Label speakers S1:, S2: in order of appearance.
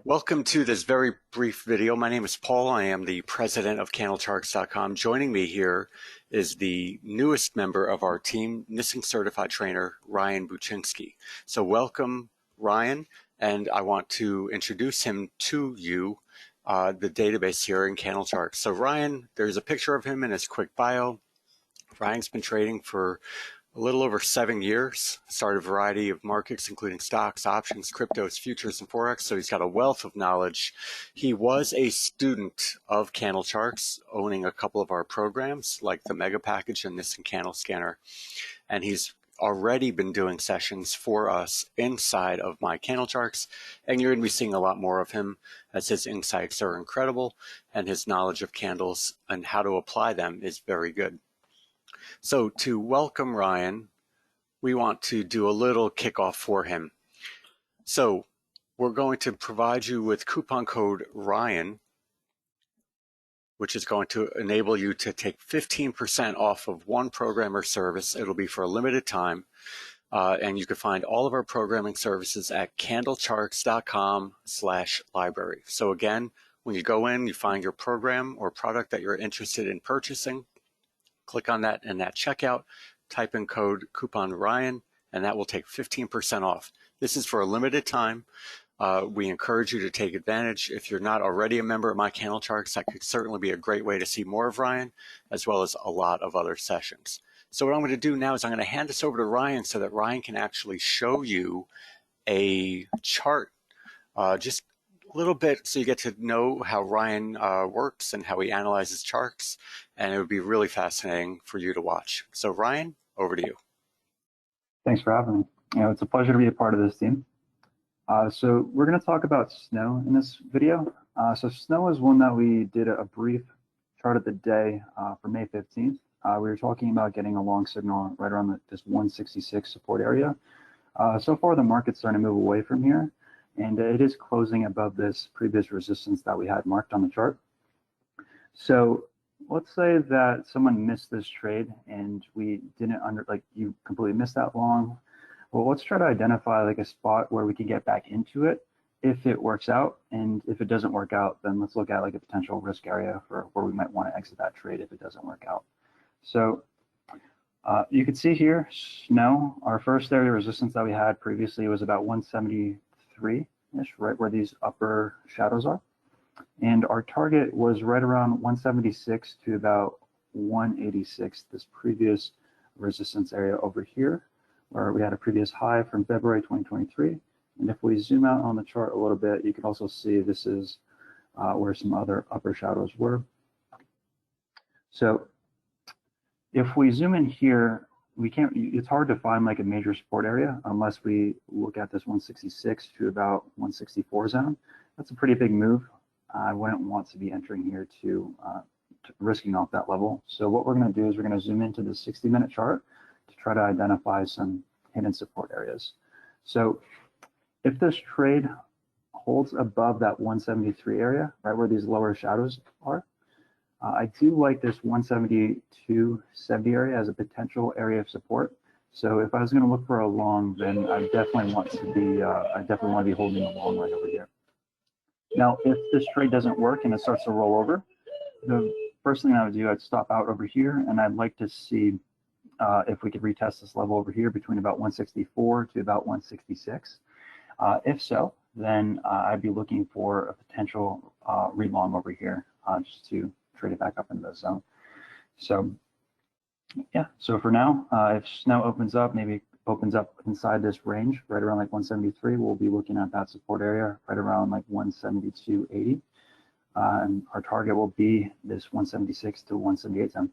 S1: Welcome to this very brief video. My name is Paul. I am the president of Candlecharts.com. Joining me here is the newest member of our team, NISSING certified trainer, Ryan Buczynski. So welcome, Ryan, and I want to introduce him to you, the database here in Candlecharts. So Ryan, there's a picture of him in his quick bio. Ryan's been trading for a little over 7 years, started a variety of markets, including stocks, options, cryptos, futures, and Forex, so he's got a wealth of knowledge. He was a student of Candlecharts, owning a couple of our programs, like the Mega Package and NISSING Candle Scanner, and he's already been doing sessions for us inside of my Candlecharts, and you're going to be seeing a lot more of him as his insights are incredible, and his knowledge of candles and how to apply them is very good. So to welcome Ryan, we want to do a little kickoff for him. So we're going to provide you with coupon code Ryan, which is going to enable you to take 15% off of one program or service. It'll be for a limited time. And you can find all of our programming services at candlecharts.com/library. So again, when you go in, you find your program or product that you're interested in purchasing. Click on that in that checkout, type in code coupon Ryan, and that will take 15% off. This is for a limited time. We encourage you to take advantage. If you're not already a member of my Candlecharts, that could certainly be a great way to see more of Ryan, as well as a lot of other sessions. So what I'm going to do now is I'm going to hand this over to Ryan so that Ryan can actually show you a chart, just a little bit, so you get to know how Ryan works and how he analyzes charts, and it would be really fascinating for you to watch. So Ryan, over to you.
S2: Thanks for having me. It's a pleasure to be a part of this team. So we're going to talk about snow in this video. So snow is one that we did a brief chart of the day for May 15th. We were talking about getting a long signal right around this 166 support area. So far, the market's starting to move away from here, and it is closing above this previous resistance that we had marked on the chart. So let's say that someone missed this trade and we didn't you completely missed that long. Well, let's try to identify like a spot where we can get back into it if it works out. And if it doesn't work out, then let's look at like a potential risk area for where we might want to exit that trade if it doesn't work out. So you can see here, snow, our first area of resistance that we had previously was about 173-ish, right where these upper shadows are. And our target was right around 176 to about 186, this previous resistance area over here, where we had a previous high from February 2023. And if we zoom out on the chart a little bit, you can also see this is where some other upper shadows were. So if we zoom in here, it's hard to find like a major support area unless we look at this 166 to about 164 zone. That's a pretty big move. I wouldn't want to be entering here to risking off that level. So what we're going to do is we're going to zoom into the 60-minute chart to try to identify some hidden support areas. So if this trade holds above that 173 area, right where these lower shadows are, I do like this 172.70 area as a potential area of support. So if I was going to look for a long, then I definitely want to be holding a long right over here. Now, if this trade doesn't work and it starts to roll over, the first thing I would do, I'd stop out over here, and I'd like to see if we could retest this level over here between about 164 to about 166. If so, then I'd be looking for a potential re-long over here just to trade it back up into the zone. So yeah, so for now, if snow opens up, maybe opens up inside this range right around like 173, we'll be looking at that support area right around like 172.80, and our target will be this 176 to 178 zone.